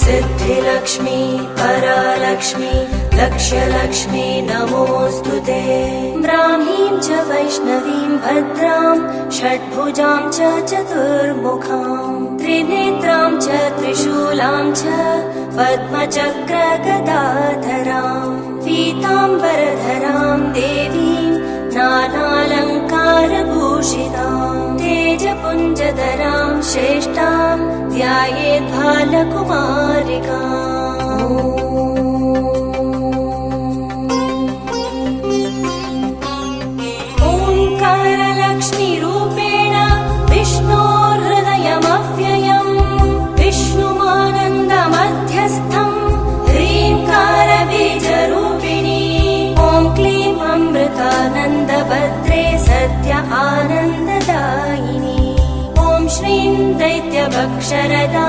सिद्धिलक्ष्मी परालक्ष्मी लक्ष्यलक्ष्मी नमोऽस्तुते। ब्राह्मीं च वैष्णवीं भद्रां षड्भुजां च चतुर्मुखां त्रिनेत्रां च त्रिशूलां च पद्मचक्रगदाधरां पीताम्बरधरां देवीं नानालङ्कारभूषितां तेजपुञ्जधरां श्रेष्ठां ध्यायेत् बालकुमारिकाम्। ओङ्कारलक्ष्मीरूपेण विष्णोर्हृदयमव्ययम् विष्णुमानन्दमध्यस्थम् ह्रीङ्कारबीजरूपिणी ॐ क्लीं अमृतानन्दभद्रे सत्य आनन्ददायिनी ॐ श्रीं दैत्यभक्षरदा